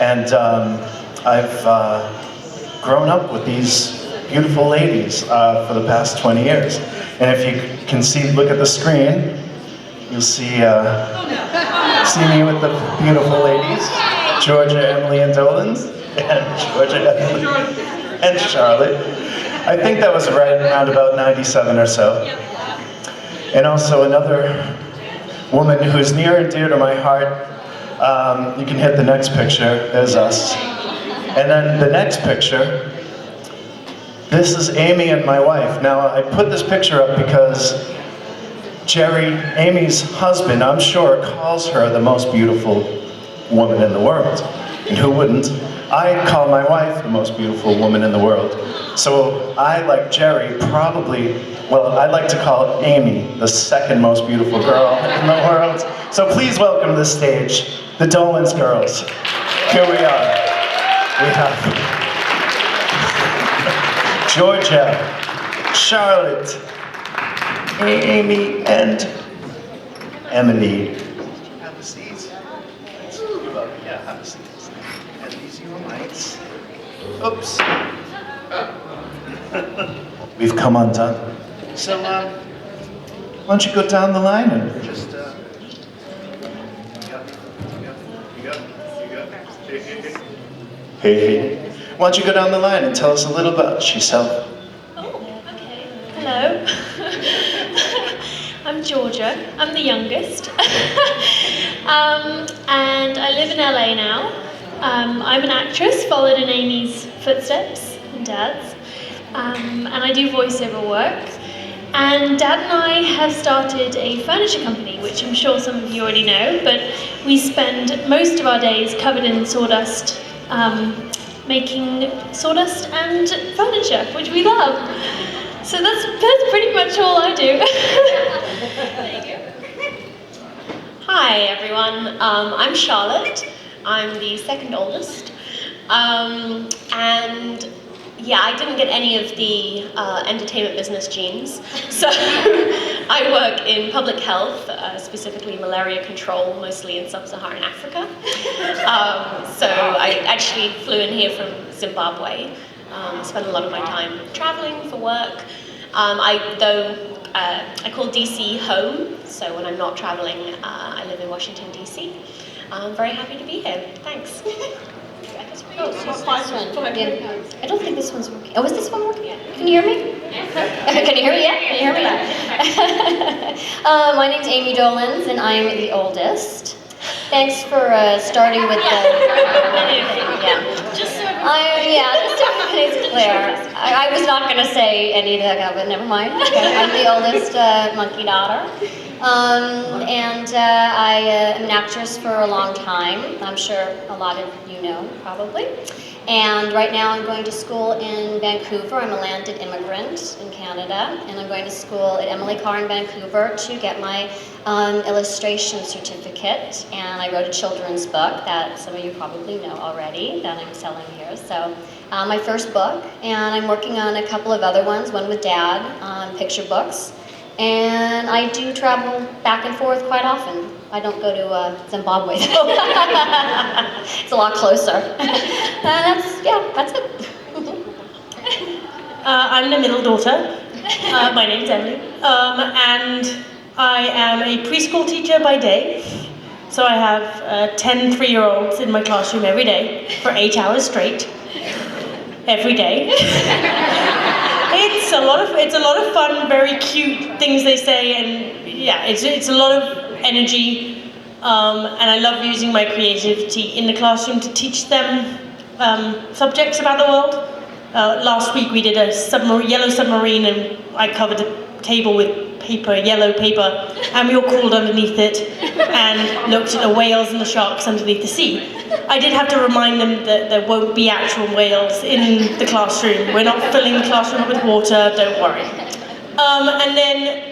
And I've grown up with these beautiful ladies for the past 20 years. And if you can see, look at the screen, you'll see me with the beautiful ladies, Georgia, Emily, and Dolenz, and Georgia, Emily, and Charlotte. I think that was right around about 97 or so. And also another woman who's near and dear to my heart. You can hit the next picture, there's us. And then the next picture, this is Amy and my wife. Now, I put this picture up because Jerry, Amy's husband, I'm sure, calls her the most beautiful woman in the world. And who wouldn't? I call my wife the most beautiful woman in the world. So I, like Jerry, probably, well, I'd like to call Amy the second most beautiful girl in the world. So please welcome to the stage the Dolenz girls. Here we are. We have Georgia, Charlotte, Amy, and Emily. Have a seat. Yeah, have a seat. And these are your mics. Oops. We've come undone. So, why don't you go down the line and just, you go. Hey. Why don't you go down the line and tell us a little about yourself? Oh, okay. Hello. I'm Georgia. I'm the youngest. And I live in LA now. I'm an actress, followed in Amy's footsteps and Dad's. And I do voiceover work. And Dad and I have started a furniture company, which I'm sure some of you already know, but we spend most of our days covered in sawdust, making sawdust and furniture, which we love. So that's pretty much all I do. There you go. Hi everyone, I'm Charlotte. I'm the second oldest. And yeah, I didn't get any of the entertainment business genes. So I work in public health, specifically malaria control, mostly in sub-Saharan Africa. So I actually flew in here from Zimbabwe. Spent a lot of my time traveling for work. I call DC home, so when I'm not traveling, I live in Washington, DC. I'm very happy to be here. Thanks. I don't think this one's working. Oh, is this one working? Can you hear me? Can you hear me? Yeah? Can you hear me? My name's Amy Dolenz, and I'm the oldest. Thanks for starting with the... Just so just so everybody's clear. I was not going to say any of that, but never mind. Okay, I'm the oldest monkey daughter. And I am an actress for a long time. I'm sure a lot of you know, probably. And right now I'm going to school in Vancouver. I'm a landed immigrant in Canada. And I'm going to school at Emily Carr in Vancouver to get my illustration certificate. And I wrote a children's book that some of you probably know already that I'm selling here. So my first book. And I'm working on a couple of other ones, one with Dad, picture books. And I do travel back and forth quite often. I don't go to Zimbabwe though. It's a lot closer. That's it. I'm the middle daughter. My name's Emily. And I am a preschool teacher by day. So I have 10 3-year-olds in my classroom every day for 8 hours straight. Every day. It's a lot of fun, very cute things they say, and yeah, it's a lot of energy, and I love using my creativity in the classroom to teach them subjects about the world. Last week we did a yellow submarine, and I covered a table with yellow paper, and we all crawled underneath it and looked at the whales and the sharks underneath the sea. I did have to remind them that there won't be actual whales in the classroom. We're not filling the classroom up with water, don't worry. And then,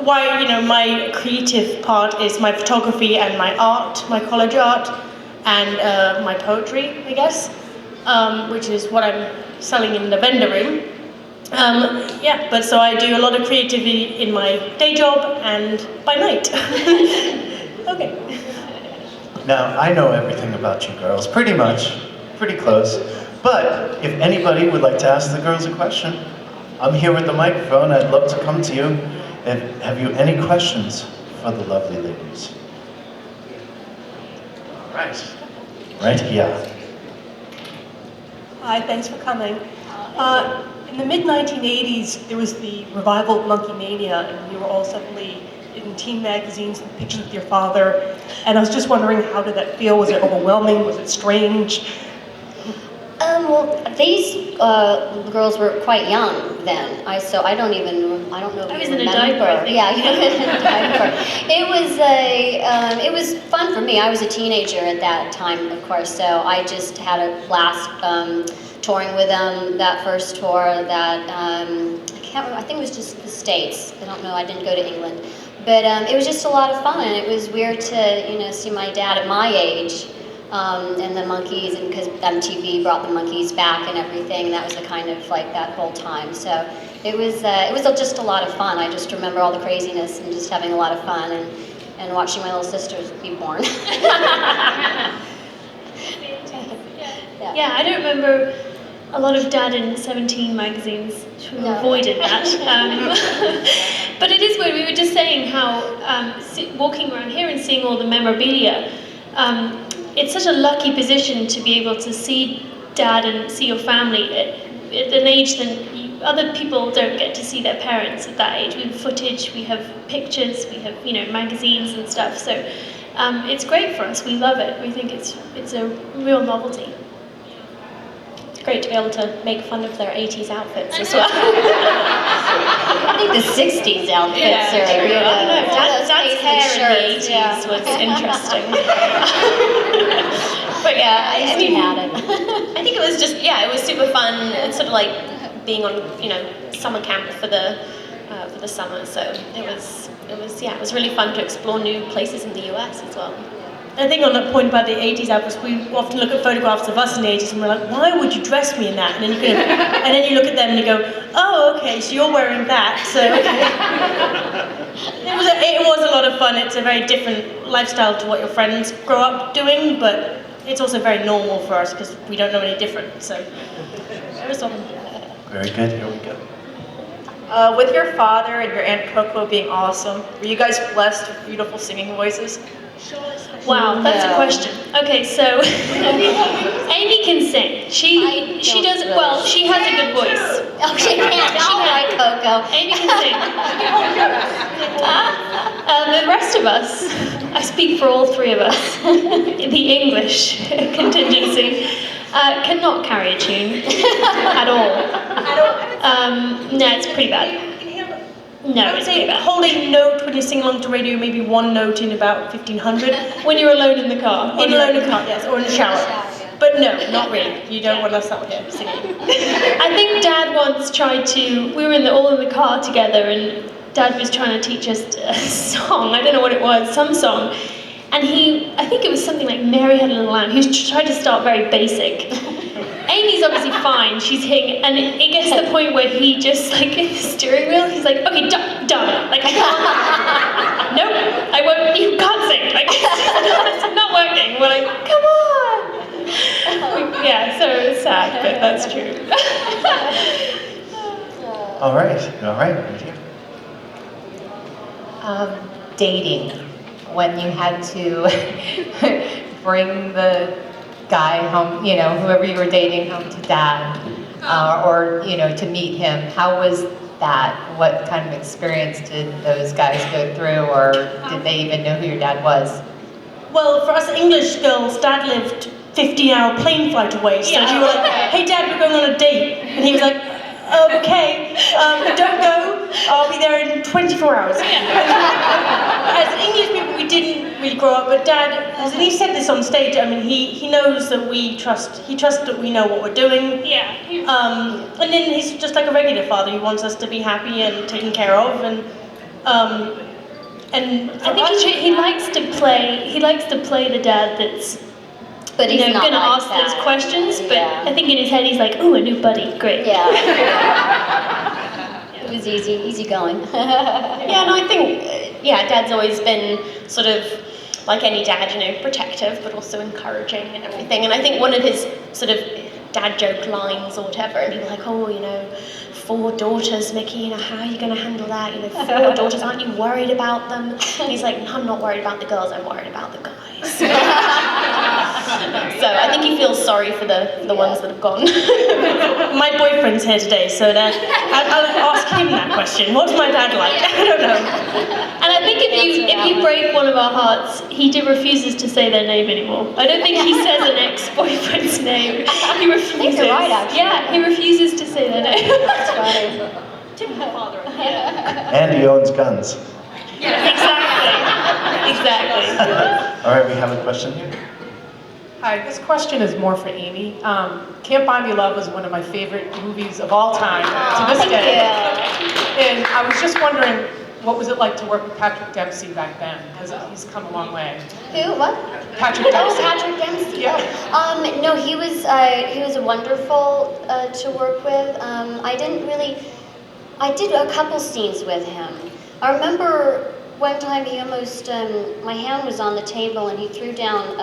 my creative part is my photography and my art, my college art, and my poetry, I guess, which is what I'm selling in the vendor room. So I do a lot of creativity in my day job and by night. Okay. Now, I know everything about you girls, pretty much, pretty close. But if anybody would like to ask the girls a question, I'm here with the microphone. I'd love to come to you. And have you any questions for the lovely ladies? Right here. Hi, thanks for coming. In the mid-1980s, there was the revival of Monkey Mania, and you were all suddenly in teen magazines and pictures with your father. And I was just wondering, how did that feel? Was it overwhelming? Was it strange? Well, these girls were quite young then. So I don't know if I was you in a remember. diaper, I think. Yeah, you were in a diaper. It was fun for me. I was a teenager at that time, of course, so I just had a blast touring with them. That first tour, that I can't remember. I think it was just the States. I don't know. I didn't go to England, but it was just a lot of fun. It was weird to see my dad at my age. And the Monkees, and because MTV brought the Monkees back and everything, and that was the kind of like that whole time. So it was just a lot of fun. I just remember all the craziness and just having a lot of fun and watching my little sisters be born. Yeah, I don't remember a lot of Dad in 17 magazines. We avoided that. But it is weird. We were just saying how walking around here and seeing all the memorabilia, it's such a lucky position to be able to see Dad and see your family at an age that other people don't get to see their parents at that age. We have footage, we have pictures, we have magazines and stuff. So it's great for us. We love it. We think it's a real novelty. It's great to be able to make fun of their 80s outfits as well. I think the 60s outfits are I don't know. Dad's paisley hair in the 80s shirts, was interesting. But yeah, I mean, had it. I think it was just, it was super fun. It's sort of like being on, summer camp for the summer. So it was really fun to explore new places in the US as well. I think on that point about the 80s outfits, we often look at photographs of us in the 80s and we're like, why would you dress me in that? And then you look at them and you go, oh, okay, so you're wearing that, so okay. It was a lot of fun. It's a very different lifestyle to what your friends grow up doing, but it's also very normal for us because we don't know any different, so it was something. Very good, here we go. With your father and your Aunt Coco being awesome, were you guys blessed with beautiful singing voices? Wow, that's a question. Okay, so Amy can sing. She does really. well. She has a good voice. Oh, she can't. She like Coco. Amy can sing. The rest of us, I speak for all three of us, the English contingency, cannot carry a tune at all. No, it's pretty bad. No, I would it's say pretty bad. hold a note when you sing along to radio, maybe one note in about 1500. When you're alone in the car. Alone in the car, yes, or in the shower. But no, not really. You don't want us out here singing. I think Dad once tried to. We were all in the car together, and Dad was trying to teach us a song. I don't know what it was, some song. And I think it was something like Mary Had a Little Lamb. He was trying to start very basic. Amy's obviously fine. She's hitting, and it gets to the point where he just like in the steering wheel. He's like, okay, done. Like I can't. Nope, I won't. You can't sing. Like it's not working. We're like, come on. Yeah, so it's sad, but that's true. All right, right here. Dating, when you had to bring the guy home, whoever you were dating home to Dad, or to meet him. How was that? What kind of experience did those guys go through, or did they even know who your dad was? Well, for us English girls, Dad lived 15-hour plane flight away, so we were like, hey Dad, we're going on a date. And he was like, okay, don't go, I'll be there in 24 hours. As English people, we didn't really grow up, but Dad, and he said this on stage, I mean, he knows that he trusts that we know what we're doing. Yeah. And then he's just like a regular father. He wants us to be happy and taken care of, and I think he likes to play. He likes to play the dad that's, But he's not going to like ask that. those questions. But Yeah. I think in his head he's like, "Ooh, a new buddy, great." Yeah. It was easy going. Yeah, and I think, Dad's always been sort of like any dad, you know, protective, but also encouraging and everything. And I think one of his sort of dad joke lines or whatever, and people are like, oh, you know, 4 daughters, Mickey, you know, how are you going to handle that? You know, 4 daughters, aren't you worried about them? And he's like, no, I'm not worried about the girls, I'm worried about the guys. So I think he feels sorry for the ones that have gone. My boyfriend's here today, so I'll ask him that question. What's my dad like? I don't know. And I think if you break one of our hearts, he refuses to say their name anymore. I don't think he says an ex-boyfriend's name. He refuses. I think you're right, actually. Yeah, he refuses to say their name. That's funny. Typical father. And he owns guns. Exactly. All right, we have a question here. Hi, this question is more for Amy. Can't Buy Me Love was one of my favorite movies of all time to this day. And I was just wondering, what was it like to work with Patrick Dempsey back then? Because he's come a long way. Who? What? Patrick Dempsey. Oh, Patrick Dempsey. Yeah. No, he was wonderful to work with. I did a couple scenes with him. I remember one time he almost, my hand was on the table and he threw down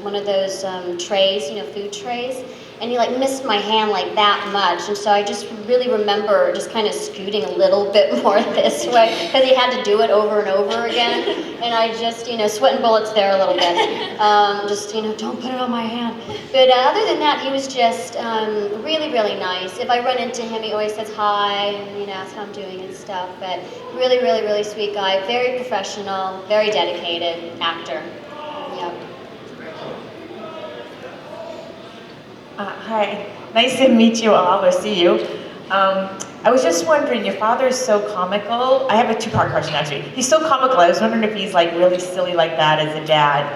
one of those trays, you know, food trays, and he like missed my hand like that much, and so I just really remember just kind of scooting a little bit more this way, because he had to do it over and over again, and I just, you know, sweating bullets there a little bit, just, you know, don't put it on my hand. But other than that, he was just really, really nice. If I run into him, he always says hi, and, you know, asks how I'm doing and stuff, but really, really, really sweet guy, very professional, very dedicated actor. Yeah. Hi, nice to meet you all or see you. I was just wondering, your father is so comical. I have a 2-part question actually. He's so comical, I was wondering if he's like really silly like that as a dad.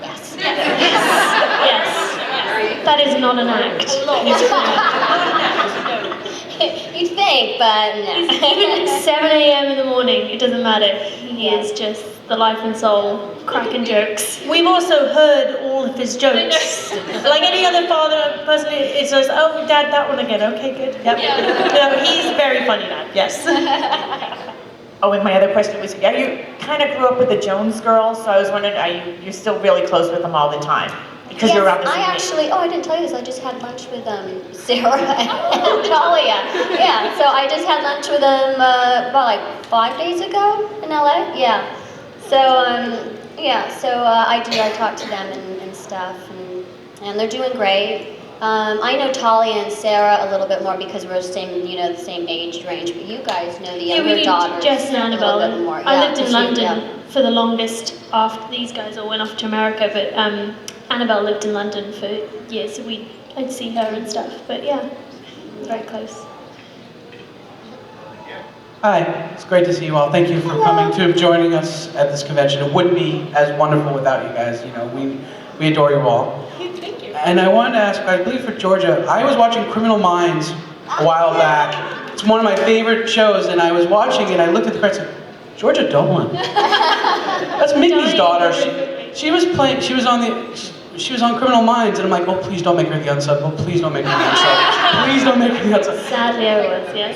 Yes. Yes. That is not an act. You'd think, but no. Even 7 a.m. in the morning, it doesn't matter. He is just the life and soul, cracking jokes. We've also heard all of his jokes. Like any other father person, it's just, oh, Dad, that one again. Okay, good. Yep. No, he's a very funny dad, yes. Oh, and my other question was, yeah, you kind of grew up with the Jones girls, so I was wondering, you're still really close with them all the time? Because you're around the same age. I didn't tell you this, I just had lunch with Sarah and Talia. Yeah, so I just had lunch with them about like 5 days ago in LA. Yeah. So, I talk to them and stuff, and they're doing great. I know Talia and Sarah a little bit more because we're the same age range, but you guys know the younger daughters Jess and Annabelle. a little bit more. I lived in London for the longest after these guys all went off to America, but Annabelle lived in London for years, so I'd see her and stuff, but yeah, very close. Hi, it's great to see you all. Thank you for coming to joining us at this convention. It wouldn't be as wonderful without you guys. You know, we adore you all. Thank you. And I wanted to ask, I believe for Georgia, I was watching Criminal Minds a while back. It's one of my favorite shows, and I was watching it, and I looked at the credits and said, Georgia Dolenz. That's Mickey's daughter. She was on Criminal Minds, and I'm like, oh, please don't make her the unsub. Oh, please don't make her the unsub. Please don't make her the unsub. Sadly, I was, yes.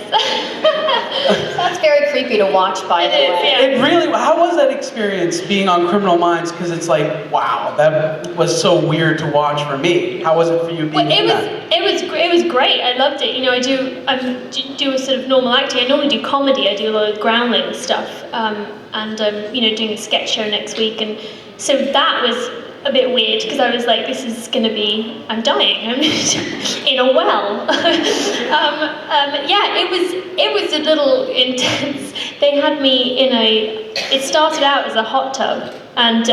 That's very creepy to watch, by the way. Yeah. It really, how was that experience being on Criminal Minds? Because it's like, wow, that was so weird to watch for me. How was it for you being in that? It was great. I loved it. You know, I do a sort of normal acting. I normally do comedy. I do a lot of Groundlings stuff, you know, doing a sketch show next week, and so that was a bit weird because I was like, this is going to be, I'm dying, I'm in a well. Yeah, it was a little intense. They had me it started out as a hot tub, and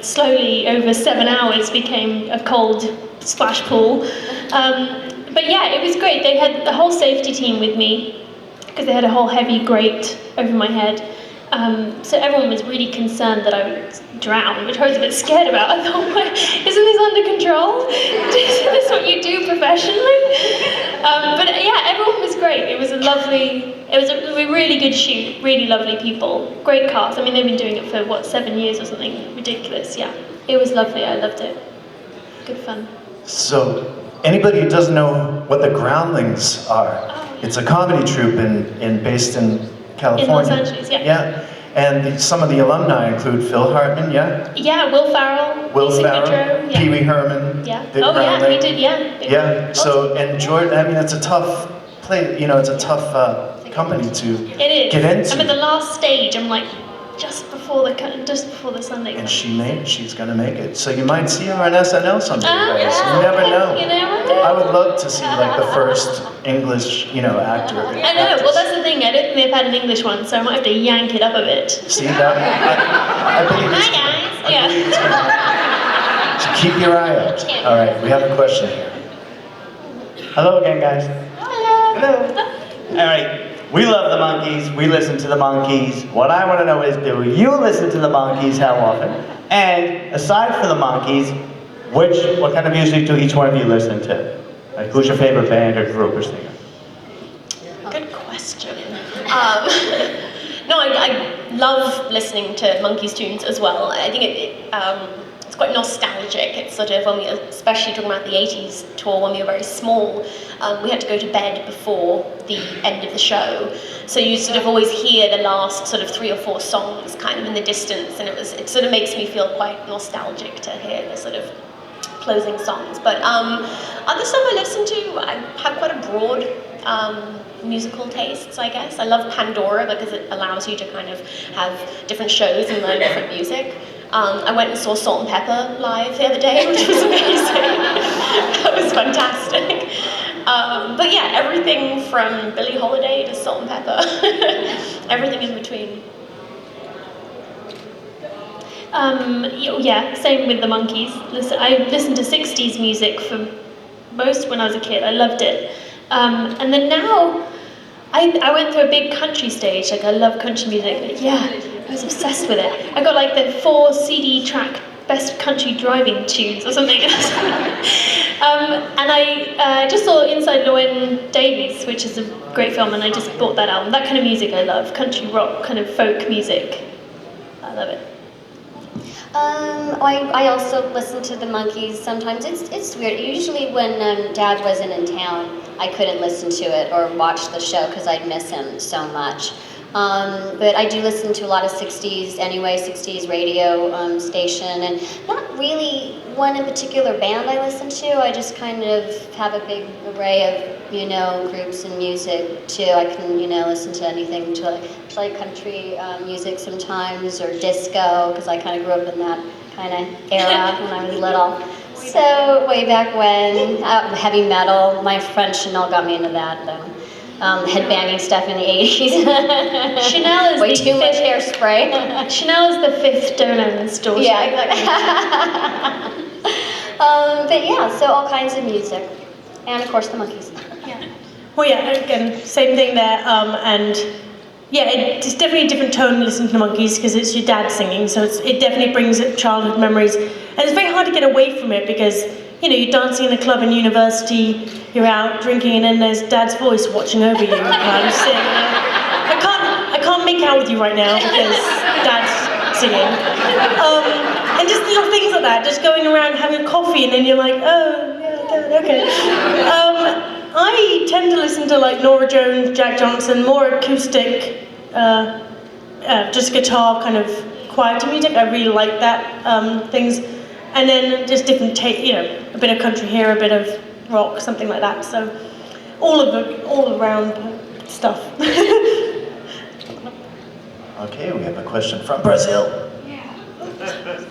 slowly over 7 hours became a cold splash pool. But yeah, it was great. They had the whole safety team with me because they had a whole heavy grate over my head. So everyone was really concerned that I would drown, which I was a bit scared about. I thought, isn't this under control? Isn't this what you do professionally? But yeah, everyone was great. It was a really good shoot, really lovely people, great cast. I mean, they've been doing it for, 7 years or something ridiculous, yeah. It was lovely, I loved it. Good fun. So, anybody who doesn't know what the Groundlings are, it's a comedy troupe based in California. In Los Angeles, yeah. Yeah, And some of the alumni include Phil Hartman, yeah? Yeah, Will Farrell. Will Lisa Farrell, Kudrow, yeah. Pee Wee Herman. Yeah. the Oh, yeah, he Groundlings. did, yeah. Yeah, so, and Jordan, I mean, it's a tough play, you know, it's a tough company to It is. get into. I'm at the last stage. I'm like just before the Sunday. And she's gonna make it. So you might see her on SNL someday, guys. You never know. You never know. I would love to see like the first English, actor. I know. Well, that's the thing. I don't think they've had an English one, so I might have to yank it up a bit. See that? I believe it's Hi guys. I believe it's gonna- So keep your eye out. All right, we have a question here. Hello again, guys. Hello. All right, we love the Monkees. We listen to the Monkees. What I want to know is, do you listen to the Monkees? How often? And aside from the Monkees, what kind of music do each one of you listen to? Like, who's your favorite band or group or singer? Good question. No, I love listening to Monkees tunes as well. I think it's quite nostalgic. It's sort of when we, especially talking about the 80s tour, when we were very small, we had to go to bed before the end of the show. So you sort of always hear the last sort of 3 or 4 songs kind of in the distance, and it sort of makes me feel quite nostalgic to hear the sort of closing songs. But other stuff I listen to, I have quite a broad musical tastes, I guess. I love Pandora because it allows you to kind of have different shows and learn different music. I went and saw Salt and Pepper live the other day, which was amazing. That was fantastic. But yeah, everything from Billie Holiday to Salt and Pepper, everything in between. Yeah, same with the Monkees. I listened to 60s music for most when I was a kid. I loved it. And then now, I went through a big country stage. Like, I love country music. Yeah, I was obsessed with it. I got like the 4 CD track best country driving tunes or something. And I just saw Inside Llewyn Davies, which is a great film, and I just bought that album. That kind of music I love. Country rock, kind of folk music. I love it. I also listen to the Monkees sometimes. It's weird. Usually when Dad wasn't in town, I couldn't listen to it or watch the show because I'd miss him so much. But I do listen to a lot of 60s anyway, 60s radio station, and not really one in particular band I listen to. I just kind of have a big array of, groups and music too. I can, listen to anything, to like country music sometimes, or disco, because I kind of grew up in that kind of era when I was little. So way back when, heavy metal, my friend Chanel got me into that though. Headbanging stuff in the 80s. Chanel is way the too much fifth- hairspray. Chanel is the 5th Dolenz daughter. Yeah, exactly. But yeah, so all kinds of music, and of course the Monkees. Well, yeah, again, same thing there. And yeah, it's definitely a different tone listening to the Monkees because it's your dad singing, so it definitely brings up childhood memories. And it's very hard to get away from it because, you're dancing in a club in university, you're out drinking, and then there's Dad's voice watching over you while you sing. I can't make out with you right now because Dad's singing. And just little things like that, just going around having a coffee, and then you're like, oh, yeah, Dad, okay. I tend to listen to like Norah Jones, Jack Johnson, more acoustic, just guitar kind of quieter music. I really like that things, and then just different a bit of country here, a bit of rock, something like that. So all around stuff. Okay, we have a question from Brazil.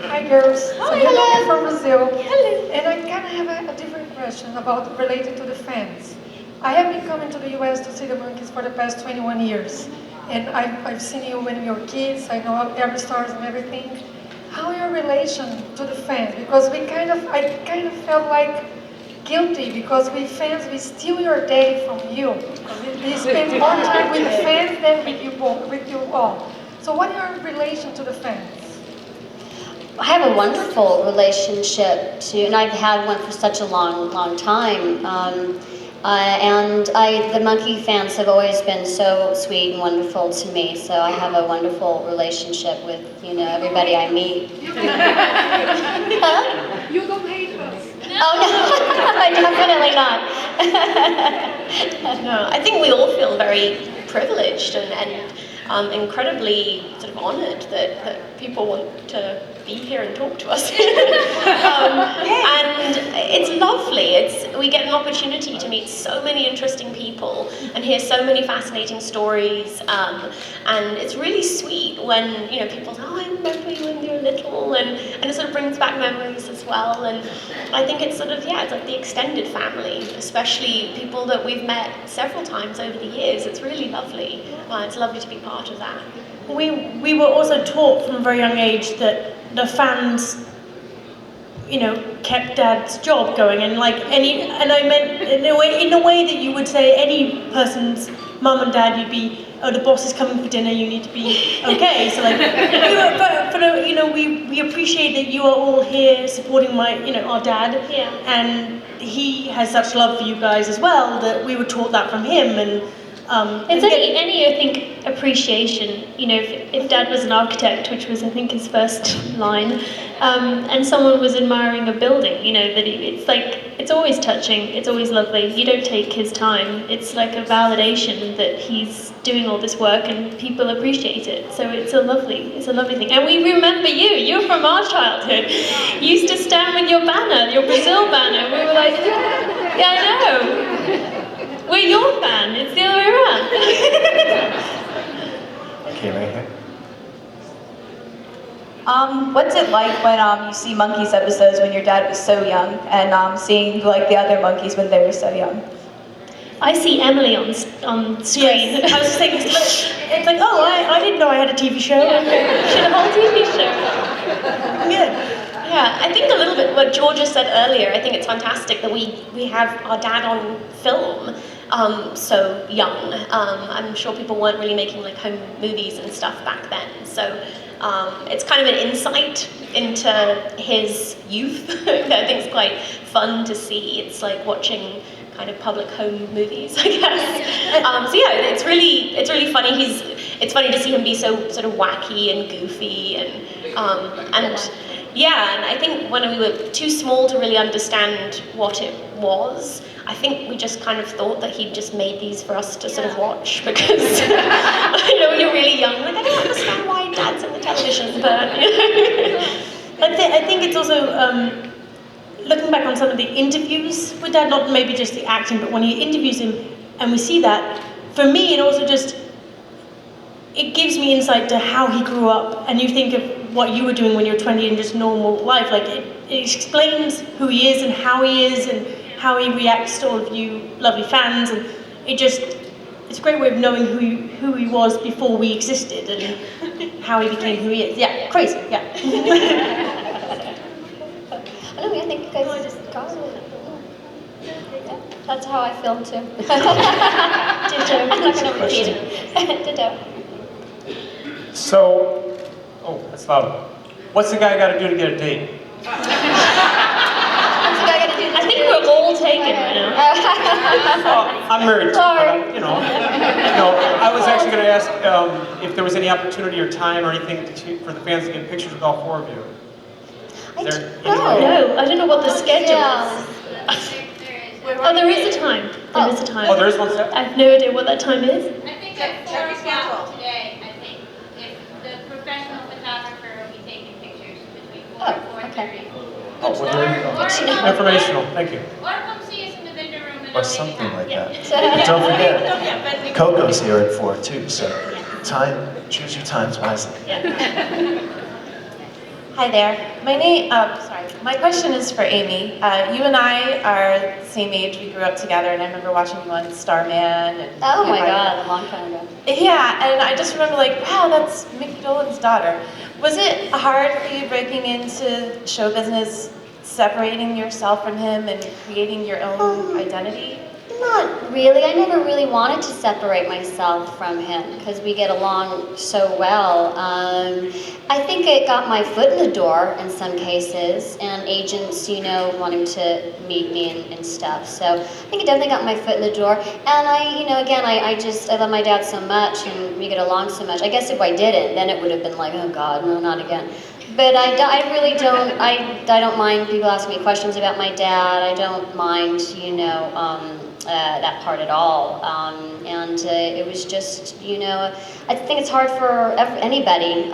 Hi girls. Hi, so hello. I'm from Brazil. Hello. And I kind of have a different question related to the fans. I have been coming to the US to see the Monkees for the past 21 years. And I've seen you when you were kids, I know every stars and everything. How your relation to the fans? Because I kind of felt like guilty because we fans, we steal your day from you. We spend more time with the fans than with you all. So what is your relation to the fans? I have a wonderful relationship and I've had one for such a long time. The Monkee fans have always been so sweet and wonderful to me. So I have a wonderful relationship with, everybody I meet. Huh? You don't hate us. Oh no, definitely not. No, I think we all feel very privileged and incredibly sort of honoured that people want to be here and talk to us. And it's lovely. We get an opportunity to meet so many interesting people and hear so many fascinating stories. And it's really sweet when people say, "Oh, I remember you when you were little," and it sort of brings back memories as well. And I think it's it's like the extended family, especially people that we've met several times over the years. It's really lovely. It's lovely to be part of that. We were also taught from a very young age that the fans, kept Dad's job going, and I meant in a way that you would say any person's mum and dad, you'd be, oh, the boss is coming for dinner, you need to be okay. So we appreciate that you are all here supporting our dad, and he has such love for you guys as well that we were taught that from him. And it's any I think appreciation. If Dad was an architect, which was I think his first line, and someone was admiring a building, it's always touching. It's always lovely. You don't take his time. It's like a validation that he's doing all this work and people appreciate it. So it's a lovely thing. And we remember you. You're from our childhood. You used to stand with your banner, your Brazil banner. We were like, yeah, I know. We're your fan. It's the other way around. Okay, right here. What's it like when you see Monkees episodes when your dad was so young, and seeing the other Monkees when they were so young? I see Emily on screen. Yes. I was just thinking, it's like, oh, I didn't know I had a TV show. Yeah. She had a whole TV show. Yeah, I think a little bit what Georgia said earlier. I think it's fantastic that we have our dad on film so young. I'm sure people weren't really making home movies and stuff back then. So it's kind of an insight into his youth that I think is quite fun to see. It's like watching kind of public home movies, I guess. So yeah, it's really funny. It's funny to see him be so sort of wacky and goofy and yeah, and I think when we were too small to really understand what it was, I think we just kind of thought that he'd just made these for us to sort of watch, because when you're really young, I don't understand why Dad's in the television, but I think it's also looking back on some of the interviews with Dad, not maybe just the acting, but when he interviews him and we see that, for me it also it gives me insight to how he grew up, and you think of what you were doing when you were 20 in just normal life. It explains who he is and how he is and how he reacts to all of you lovely fans, and it's a great way of knowing who he was before we existed and how he became who he is. Yeah, crazy, yeah. I think you guys just got it. Yeah, that's how I feel too. Ditto. I'm not going to repeat it. Ditto. So, oh, that's loud. What's the guy got to do to get a date? What's the guy got to do? I think we're all taken right now. Well, I'm married. Sorry. But, I was actually going to ask if there was any opportunity or time or anything for the fans to get pictures with all four of you. Is there any way? No, I don't know what the schedule is. Oh, there is a time. There is a time. Oh, there is one set? I have no idea what that time is. I think at 4 o'clock today, if the professional photographer will be taking pictures between 4 and 4:30. Oh, well, there you go. Informational, thank you. Or come see us in the vendor room in Or something like that. Don't forget, Coco's here at 4 too, so choose your times wisely. Hi there. My question is for Amy. You and I are the same age. We grew up together, and I remember watching you on Starman. Oh my God, a long time ago. Yeah, and I just remember wow, that's Mickey Dolenz' daughter. Was it hard for you breaking into show business, separating yourself from him and creating your own identity? Not really. I never really wanted to separate myself from him because we get along so well. I think it got my foot in the door in some cases, and agents, wanting to meet me and stuff. So I think it definitely got my foot in the door. And I love my dad so much, and we get along so much. I guess if I didn't, then it would have been like, oh God, no, not again. But I really don't, I don't mind people asking me questions about my dad. I don't mind, that part at all. It was just, I think it's hard for anybody,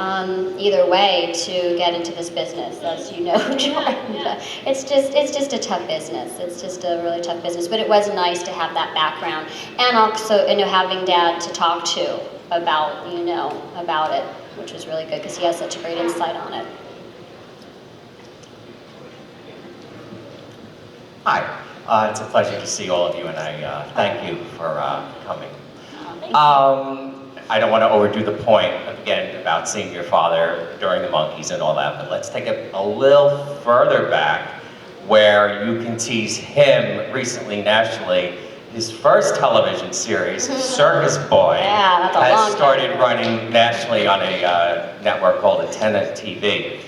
either way, to get into this business, as you know, Jordan. It's just a tough business. It's just a really tough business. But it was nice to have that background, and also, having Dad to talk to about, about it, which was really good because he has such a great insight on it. Hi, it's a pleasure to see all of you, and I thank you for coming. I don't want to overdo the point again about seeing your father during the Monkees and all that, but let's take it a little further back, where you can tease him recently nationally. His first television series, Circus Boy, has started running nationally on a network called Antenna TV.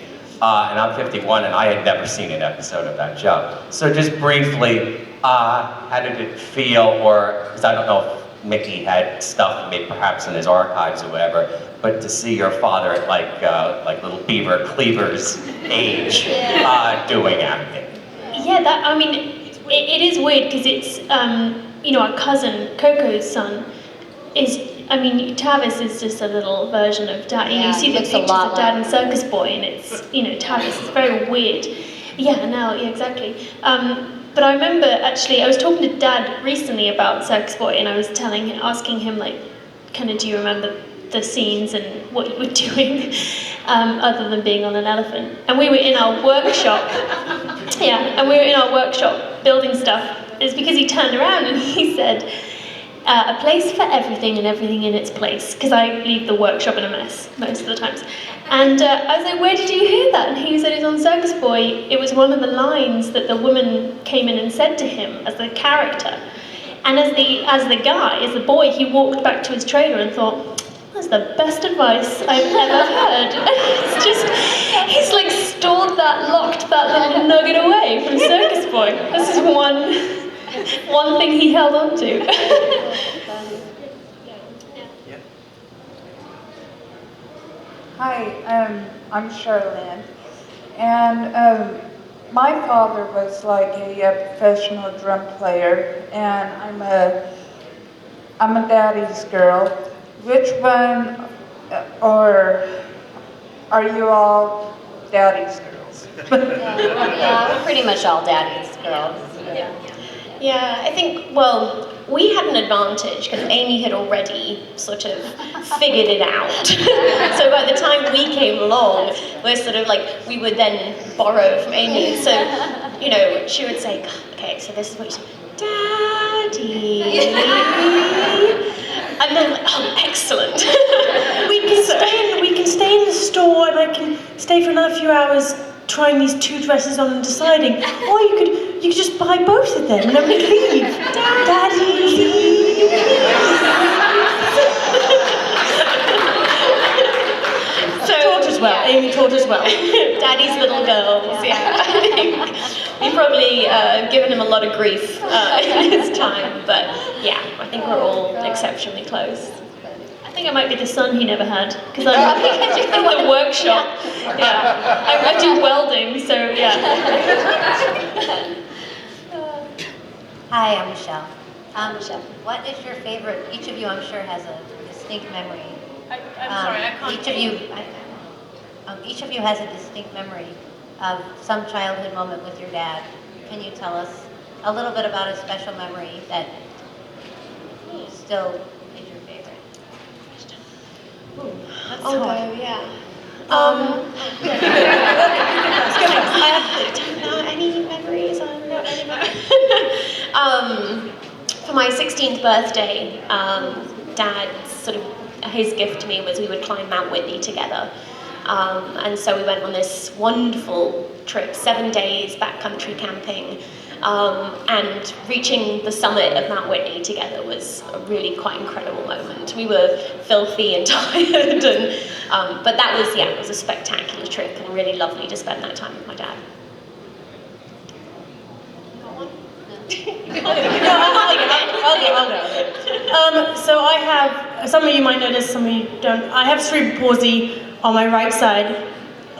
And I'm 51, and I had never seen an episode of that show. So just briefly, how did it feel, or, because I don't know if Mickey had stuff maybe perhaps in his archives or whatever, but to see your father at like little Beaver Cleaver's age doing acting. Yeah, it is weird because it's, our cousin, Coco's son, Tavis is just a little version of Dad. You see the pictures of Dad and Circus Boy, and it's, Tavis is very weird. Yeah, exactly. But I remember, actually, I was talking to Dad recently about Circus Boy, and I was asking him, do you remember the scenes and what you were doing, other than being on an elephant? And we were in our workshop, building stuff. It's because he turned around and he said, a place for everything and everything in its place, because I leave the workshop in a mess most of the times. And I was like, where did you hear that? And he said it was on Circus Boy. It was one of the lines that the woman came in and said to him as the character. And as the boy, he walked back to his trailer and thought, that's the best advice I've ever heard. He's stored locked that little nugget away from Circus Boy. This is one thing he held on to. Hi, I'm Charlene, and my father was like a professional drum player, and I'm a daddy's girl. Which one, or are you all daddy's girls? Yeah, we're pretty much all daddy's girls. Yeah, I think, we had an advantage because Amy had already sort of figured it out. So by the time we came along, we would then borrow from Amy. So, she would say, okay, so this is what you say, Daddy. And then excellent. We can stay in the store, and I can stay for another few hours trying these two dresses on and deciding. Or you could just buy both of them and then we leave. Daddy. Taught us well. Amy taught us well. Daddy's little girls. Yeah. We've probably given him a lot of grief in his time, but yeah, I think we're all exceptionally close. I think I might be the son he never had, because I'm in the workshop. Yeah, I do welding, so yeah. Hi, I'm Michelle. Michelle, what is your favorite? Each of you, I'm sure, has a distinct memory. I'm sorry, I can't. Each of you has a distinct memory of some childhood moment with your dad. Can you tell us a little bit about a special memory that still is your favorite? That's hard. Yeah. I don't know any memories. I don't know any memories. For my 16th birthday, Dad's his gift to me was we would climb Mount Whitney together. And so we went on this wonderful trip, 7 days backcountry camping. And reaching the summit of Mount Whitney together was a really quite incredible moment. We were filthy and tired, but that was, it was a spectacular trip and really lovely to spend that time with my dad. I'll go. So I have, some of you might notice, some of you don't. I have cerebral palsy on my right side.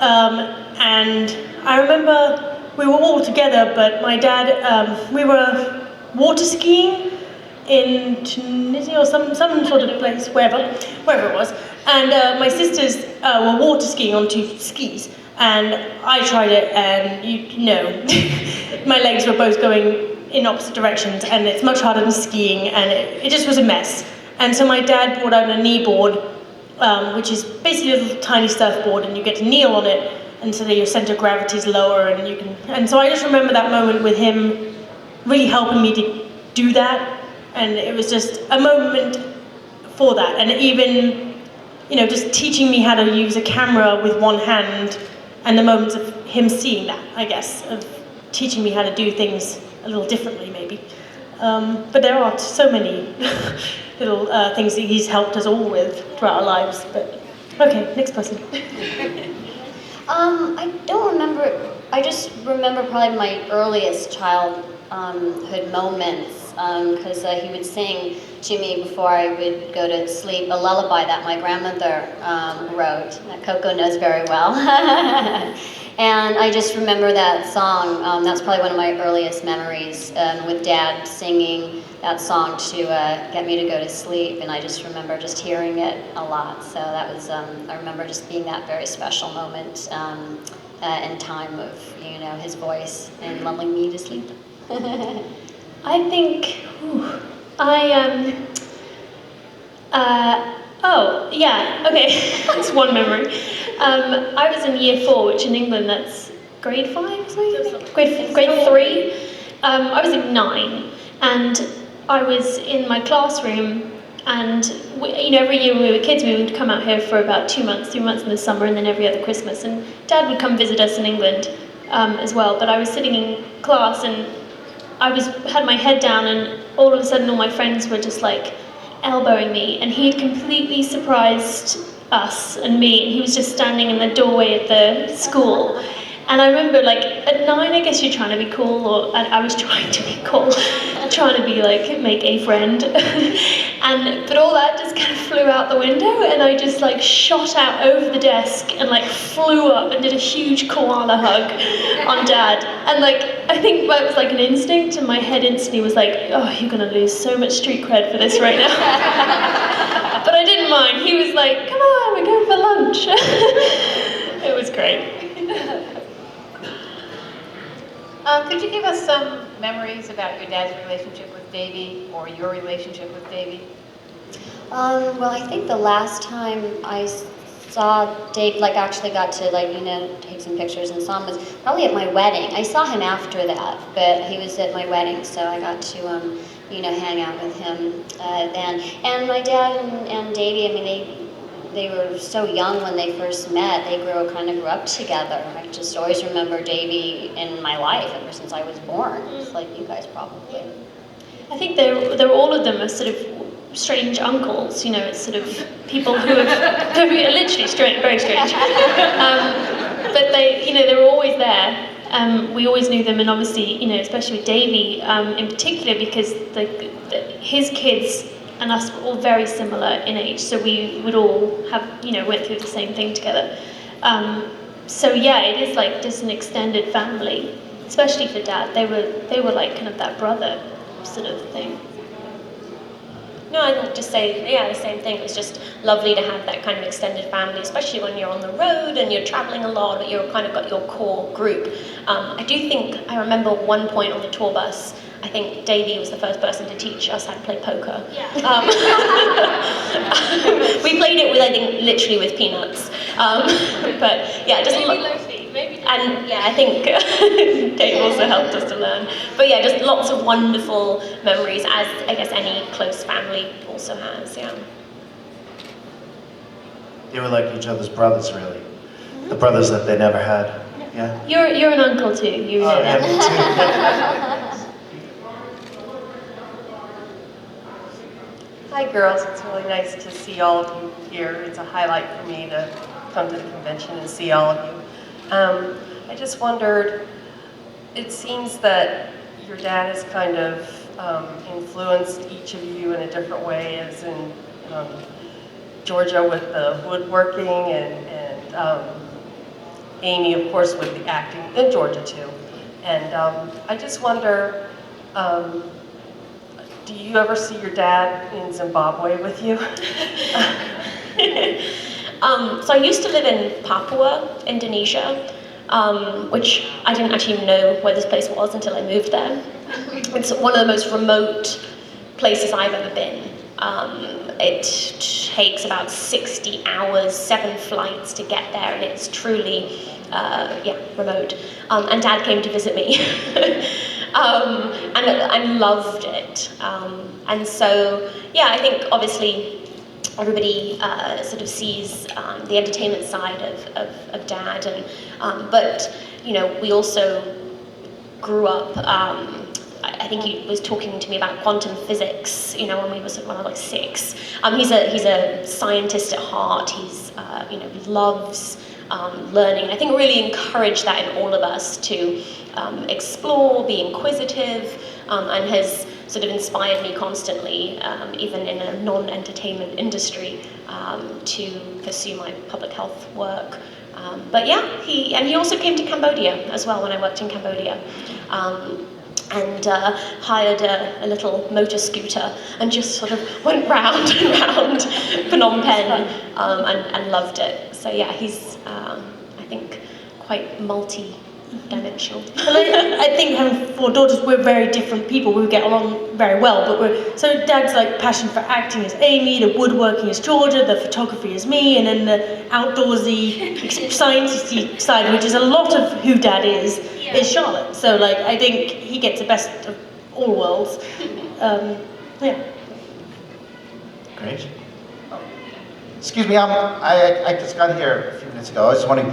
and I remember we were all together, but my dad, we were water skiing in Tunisia or some sort of place, wherever it was, and my sisters were water skiing on 2 skis, and I tried it, and you know, my legs were both going in opposite directions, and it's much harder than skiing, and it just was a mess. And so my dad brought out a knee board, which is basically a little tiny surfboard, and you get to kneel on it, and so that your center of gravity is lower, and you can. And so I just remember that moment with him really helping me to do that, and it was just a moment for that. And even, you know, just teaching me how to use a camera with one hand, and the moments of him seeing that, I guess, of teaching me how to do things a little differently, maybe. But there are so many little things that he's helped us all with throughout our lives. But okay, next person. I don't remember. I just remember probably my earliest childhood moments, because he would sing to me before I would go to sleep a lullaby that my grandmother wrote, that Coco knows very well. And I just remember that song. That's probably one of my earliest memories, with Dad singing that song to get me to go to sleep. And I just remember just hearing it a lot. So that was, I remember just being that very special moment in time of, you know, his voice and lulling me to sleep. I think, oh, yeah, okay, that's one memory. I was in year 4, which in England that's grade 5 or something? Grade 3. I was in 9, and I was in my classroom, and you know, every year when we were kids, we would come out here for about 2 months in the summer, and then every other Christmas, and Dad would come visit us in England as well. But I was sitting in class, and I had my head down, and all of a sudden all my friends were just like elbowing me, and he had completely surprised us and me, and he was just standing in the doorway of the school. And I remember, like, at 9, I guess you're trying to be cool, or I was trying to be cool, trying to be like, make a friend. But all that just kind of flew out the window, and I just like shot out over the desk and like flew up and did a huge koala hug on Dad. And like, I think that was like an instinct, and my head instantly was like, oh, you're gonna lose so much street cred for this right now. But I didn't mind. He was like, come on, we're going for lunch. It was great. Could you give us some memories about your dad's relationship with Davy, or your relationship with Davy? Well, I think the last time I saw Dave, like actually got to like, you know, take some pictures and saw him was probably at my wedding. I saw him after that, but he was at my wedding, so I got to, you know, hang out with him then. And my dad and Davy, I mean, they were so young when they first met. They kind of grew up together. I just always remember Davy in my life ever since I was born, just like you guys probably. I think they're all of them are sort of strange uncles. You know, it's sort of people who have literally strange, very strange. But they, you know, they were always there. We always knew them, and obviously, you know, especially with Davy in particular, because his kids and us were all very similar in age, so we would all have, you know, went through the same thing together. So yeah, it is like just an extended family, especially for Dad. They were like kind of that brother sort of thing. No, I'd just say, yeah, the same thing. It was just lovely to have that kind of extended family, especially when you're on the road and you're traveling a lot, but you've kind of got your core group. I remember one point on the tour bus, I think Davy was the first person to teach us how to play poker. Yeah. We played it with, I think, literally with peanuts. But yeah, just maybe. And yeah, I think Dave also helped us to learn. But yeah, just lots of wonderful memories, as I guess any close family also has. Yeah. They were like each other's brothers, really. The brothers that they never had. Yeah. You're an uncle too. You know that. Me too. Hi girls, it's really nice to see all of you here. It's a highlight for me to come to the convention and see all of you. I just wondered, it seems that your dad has kind of influenced each of you in a different way, as in Georgia with the woodworking and Amy, of course, with the acting, and Georgia too. And I just wonder, do you ever see your dad in Zimbabwe with you? So I used to live in Papua, Indonesia, which I didn't actually even know where this place was until I moved there. It's one of the most remote places I've ever been. It takes about 60 hours, 7 flights to get there, and it's truly, remote. And Dad came to visit me, and I loved it. And so, yeah, I think obviously everybody sort of sees the entertainment side of Dad, and but you know, we also grew up. I think he was talking to me about quantum physics, you know, when I was like 6. He's a scientist at heart. He's loves learning. I think really encouraged that in all of us to explore, be inquisitive, and has sort of inspired me constantly, even in a non-entertainment industry, to pursue my public health work. But yeah, he also came to Cambodia as well when I worked in Cambodia. And hired a little motor scooter and just sort of went round and round Phnom Penh, and loved it. So yeah, he's, I think, quite multi-dimensional. And I think having 4 daughters, we're very different people. We get along very well, but so Dad's like passion for acting is Amy, the woodworking is Georgia, the photography is me, and then the outdoorsy, sciencey side, which is a lot of who Dad is Charlotte. So like, I think he gets the best of all worlds. Yeah. Great. Excuse me, I just got here a few minutes ago. I was wondering,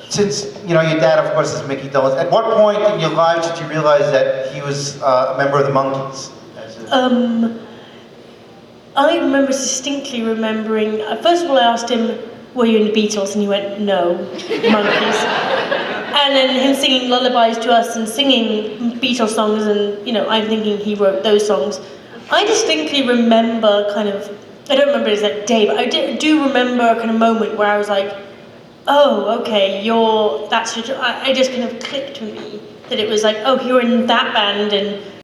since your dad, of course, is Mickey Dolenz, at what point in your lives did you realize that he was a member of the Monkees? I remember distinctly remembering, first of all I asked him, were you in the Beatles? And he went, no, Monkees. And then him singing lullabies to us and singing Beatles songs, and I'm thinking he wrote those songs. I distinctly remember I don't remember the exact day, but I do remember a kind of moment where I was like, oh, okay, I just kind of clicked with me that it was like, oh, you're in that band, and